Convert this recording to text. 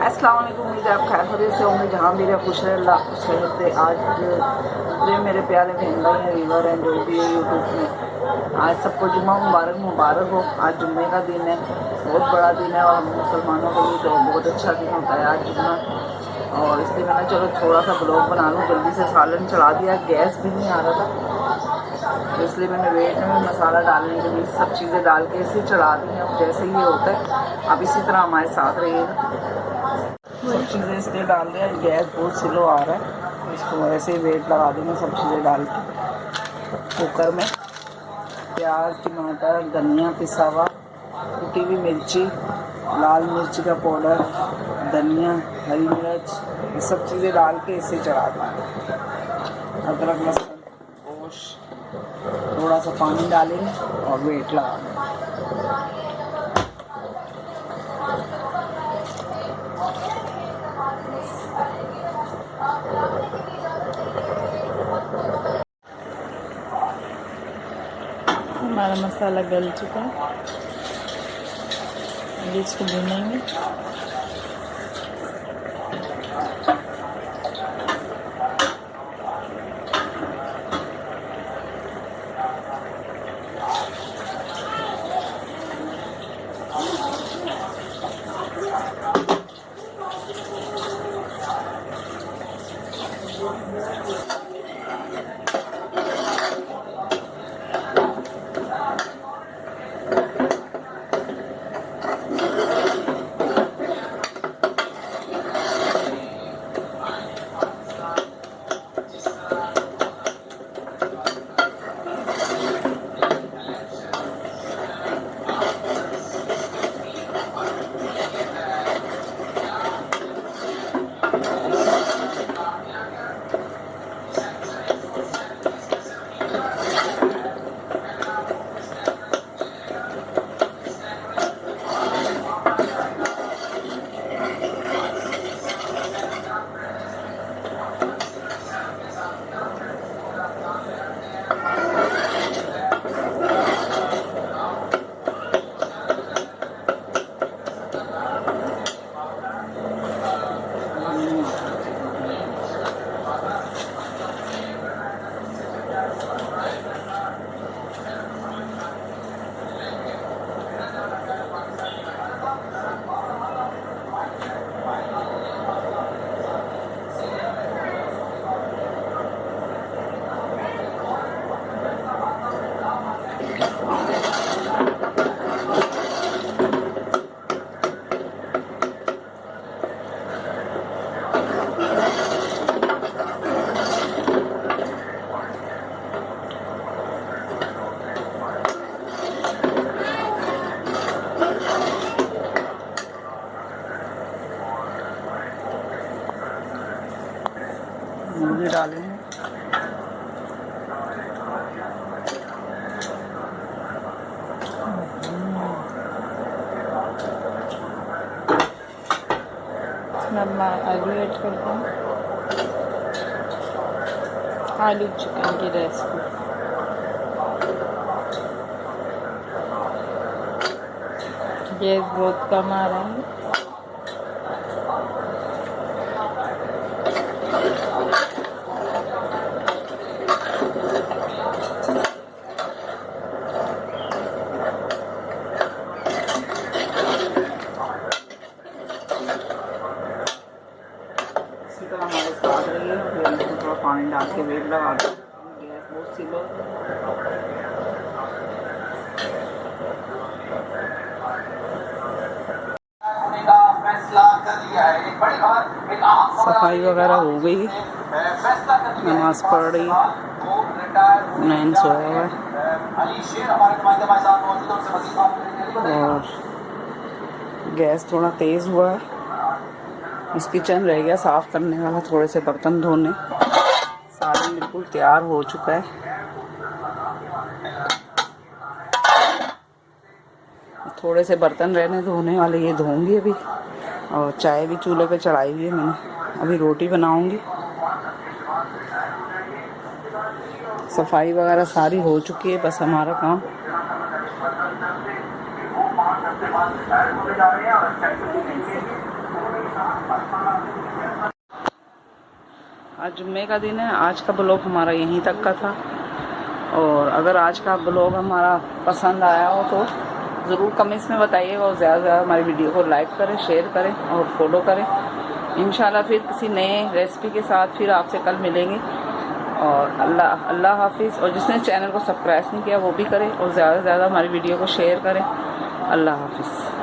अस्सलाम वालेकुम। उम्मीद है आप खैर खैरियत से होंगे। जहाँ भी रहे खुश रहे, अल्लाह सेहत दे। आज ये मेरे प्यारे बहन भाई वीवर हैं जो भी है यूट्यूब में, आज सबको जुम्मा मुबारक हो। आज जुम्मे का दिन है, बहुत बड़ा दिन है और हम मुसलमानों को भी तो बहुत अच्छा दिन होता है आज जुम्मा। और इसलिए मैंने चलो थोड़ा सा ब्लॉग बना लूँ। जल्दी से सालन चढ़ा दिया, गैस भी नहीं आ रहा था, तो इसलिए मैंने वेट में मसाला डालने के लिए सब चीज़ें डाल के इसे चढ़ा दी। अब जैसे ही होता है अब इसी तरह हमारे साथ रहिएगा। सब चीज़ें इसलिए डाल दिया, गैस बहुत स्लो आ रहा है, इसको ऐसे ही वेट लगा देंगे। सब चीज़ें डाल के कुकर में प्याज, टमाटर, धनिया पिसा हुआ, कुटी हुई मिर्ची, लाल मिर्ची का पाउडर, धनिया, हरी मिर्च, ये सब चीज़ें डाल के इसे चढ़ा देंगे। अदरक लहसुन गोश्त, थोड़ा सा पानी डालेंगे और वेट लगा देंगे। हमारा मसाला गल चुका है, इसको भूनेंगे। मूली डालेंगे, इसमें आलू ऐड करते हैं। आलू चिकन की रेसिपी। गैस बहुत कम आ रहा है। इसी तरह हमारे साथ रही है। फिर थोड़ा पानी डाल के वेट लगा दो। गैस बहुत स्लो सफाई वगैरह हो गई, नमाज पढ़ रही, नैन सोया हुआ है और गैस थोड़ा तेज़ हुआ है। इस किचन रह गया साफ़ करने वाला, थोड़े से बर्तन धोने, सालन बिल्कुल तैयार हो चुका है। थोड़े से बर्तन रहने धोने वाले, ये धोऊंगी अभी। और चाय भी चूल्हे पे चढ़ाई हुई है मैंने, अभी रोटी बनाऊंगी। सफाई वगैरह सारी हो चुकी है, बस हमारा काम आज जुम्मे का दिन है। आज का ब्लॉग हमारा यहीं तक का था, और अगर आज का ब्लॉग हमारा पसंद आया हो तो ज़रूर कमेंट्स में बताइएगा, और ज़्यादा से ज़्यादा हमारी वीडियो को लाइक करें, शेयर करें और फॉलो करें। इंशाल्लाह फिर किसी नए रेसिपी के साथ फिर आपसे कल मिलेंगे। और अल्लाह हाफिज़। और जिसने चैनल को सब्सक्राइब नहीं किया वो भी करें, और ज़्यादा से ज़्यादा हमारी वीडियो को शेयर करें। अल्लाह हाफिज़।